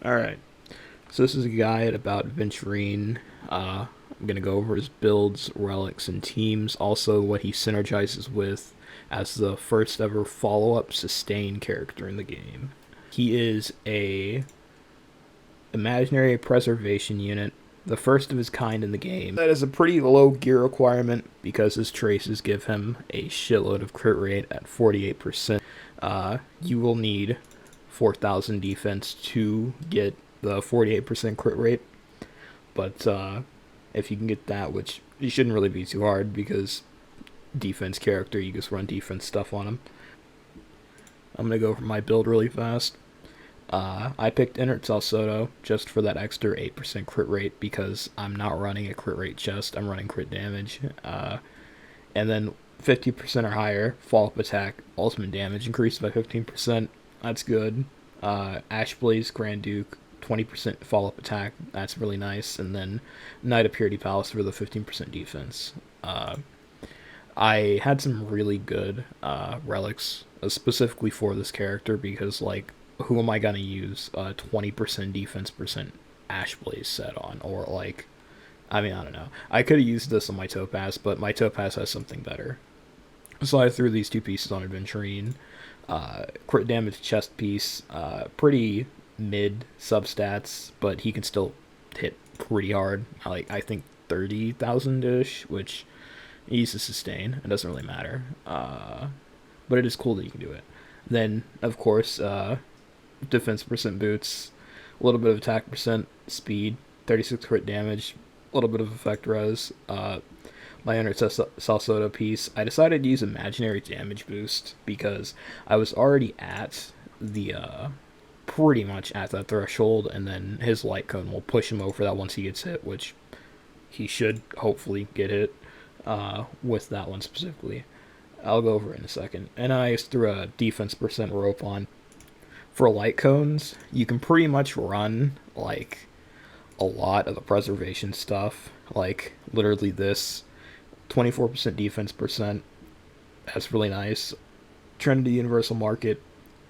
Alright, so this is a guide about Aventurine. I'm going to go over his builds, relics, and teams, also what he synergizes with as the first ever follow-up sustain character in the game. He is a imaginary preservation unit, the first of his kind in the game. That is a pretty low gear requirement because his traces give him a shitload of crit rate at 48%. You will need 4,000 defense to get the 48% crit rate, but if you can get that, which it shouldn't really be too hard because defense character, you just run defense stuff on him. I'm going to go over my build really fast. I picked Innert Salsoto just for that extra 8% crit rate because I'm not running a crit rate chest, I'm running crit damage. And then 50% or higher, follow-up attack, ultimate damage increased by 15%. That's good. Ashblaze, Grand Duke, 20% follow-up attack. That's really nice. And then Knight of Purity Palace for the 15% defense. I had some really good relics specifically for this character because, like, who am I gonna use a 20% defense percent Ashblaze set on? Or, like, I mean, I don't know. I could have used this on my Topaz, but my Topaz has something better. So I threw these two pieces on Aventurine. Crit damage chest piece, pretty mid substats, but he can still hit pretty hard. I think 30,000 ish, which he uses sustain. It doesn't really matter, but it is cool that you can do it. Then, of course, defense percent boots, a little bit of attack percent, speed, 36 crit damage, a little bit of effect res. My Innert Salsoto piece, I decided to use imaginary damage boost because I was already at the pretty much at that threshold, and then his Lightcone will push him over that once he gets hit, which he should hopefully get hit with that one specifically. I'll go over it in a second. And I just threw a defense percent rope on. For Lightcones, you can pretty much run like a lot of the preservation stuff, like literally this 24% defense percent. That's really nice. Trinity Universal Market,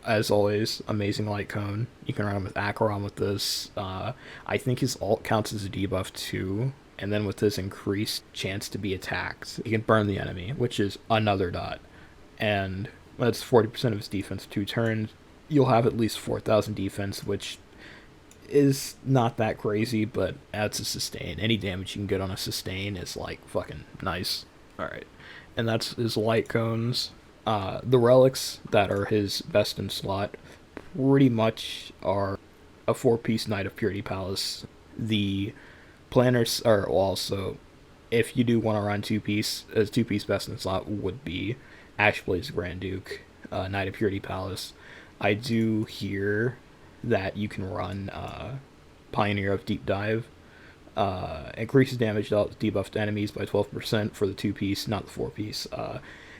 as always, amazing light cone. You can run him with Acheron with this. I think his ult counts as a debuff too. And then with this increased chance to be attacked, he can burn the enemy, which is another dot. And that's 40% of his defense 2 turns. You'll have at least 4,000 defense, which is not that crazy, but adds a sustain. Any damage you can get on a sustain is like fucking nice. Alright. And that's his light cones. The relics that are his best in slot pretty much are a 4-piece Knight of Purity Palace. The planners are also, if you do want to run 2-piece, as 2-piece best in slot would be Ashblaze Grand Duke, Knight of Purity Palace. I do hear that you can run Pioneer of Deep Dive. Increases damage dealt debuffed enemies by 12% for the 2-piece, not the 4-piece.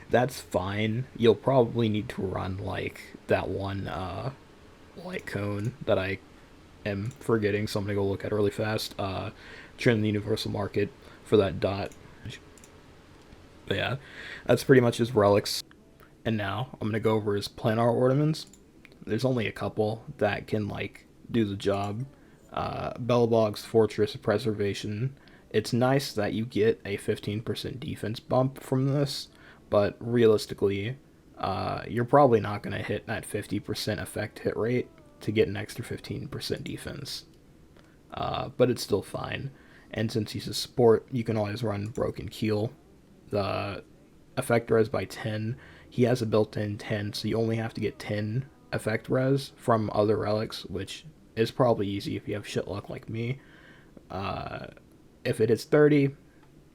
That's fine. You'll probably need to run like that one light cone that I am forgetting, so I'm gonna go look at it really fast. Trim the Universal Market for that dot. But yeah, that's pretty much his relics. And now I'm gonna go over his planar ornaments. There's only a couple that can like do the job. Belbog's Fortress of Preservation. It's nice that you get a 15% defense bump from this, but realistically, you're probably not going to hit that 50% effect hit rate to get an extra 15% defense. But it's still fine. And since he's a support, you can always run Broken Keel. The effect res by 10. He has a built-in 10, so you only have to get 10 effect res from other relics, which is probably easy if you have shit luck like me. If it hits 30,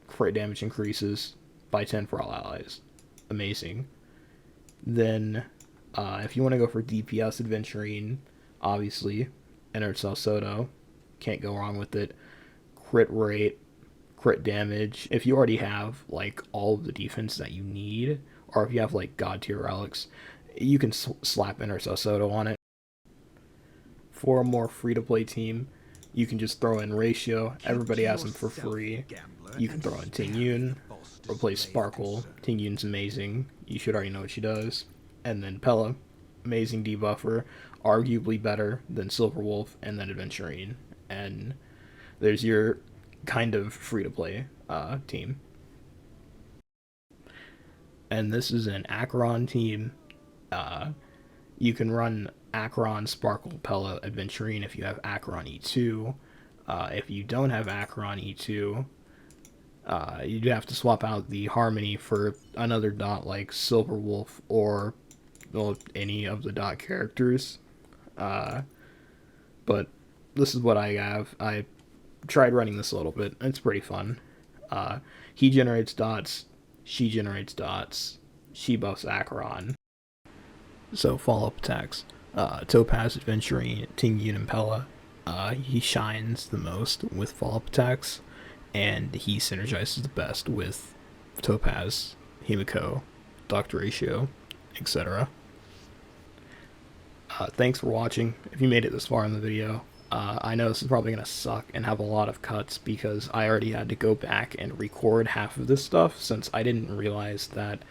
crit damage increases by 10 for all allies. Amazing. Then, if you want to go for DPS Aventurine, obviously, Innert Salsoto, can't go wrong with it. Crit rate, crit damage. If you already have like all of the defense that you need, or if you have like god tier relics, you can slap Innert Salsoto on it. For a more free-to-play team, you can just throw in Ratio. Everybody has them for free. You can throw in Ting Yun, replace Sparkle. Ting Yun's amazing. You should already know what she does. And then Pella. amazing debuffer, arguably better than Silverwolf and then Aventurine. And there's your kind of free to play team. And this is an Acheron team. Uh, you can run Acheron, Sparkle, Pella, Aventurine if you have Acheron E2. If you don't have Acheron E2, you'd have to swap out the Harmony for another dot like Silverwolf or, well, any of the dot characters. Uh, but this is what I have. I tried running this a little bit. It's pretty fun. Uh, he generates dots. She generates dots. She buffs Acheron. So follow-up attacks. Topaz, Aventurine, Tingyun, and Pella. He shines the most with follow-up attacks, and he synergizes the best with Topaz, Himiko, Dr. Ratio, etc. Thanks for watching. If you made it this far in the video, I know this is probably going to suck and have a lot of cuts because I already had to go back and record half of this stuff since I didn't realize that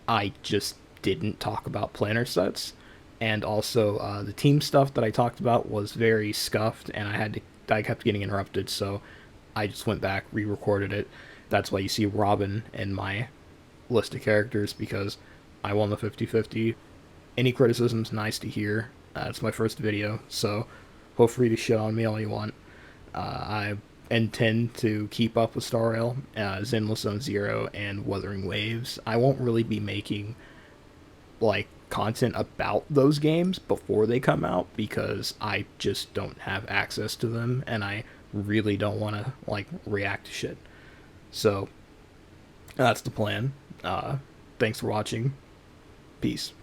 I just didn't talk about planner sets. And also, the team stuff that I talked about was very scuffed, and I kept getting interrupted, so I just went back, re-recorded it. That's why you see Robin in my list of characters, because I won the 50-50. Any criticism's nice to hear. It's my first video, so feel free to shit on me all you want. I intend to keep up with Star Rail, Zenless Zone Zero, and Wuthering Waves. I won't really be making like content about those games before they come out because I just don't have access to them, and I really don't want to like react to shit. So that's the plan. Thanks for watching. Peace.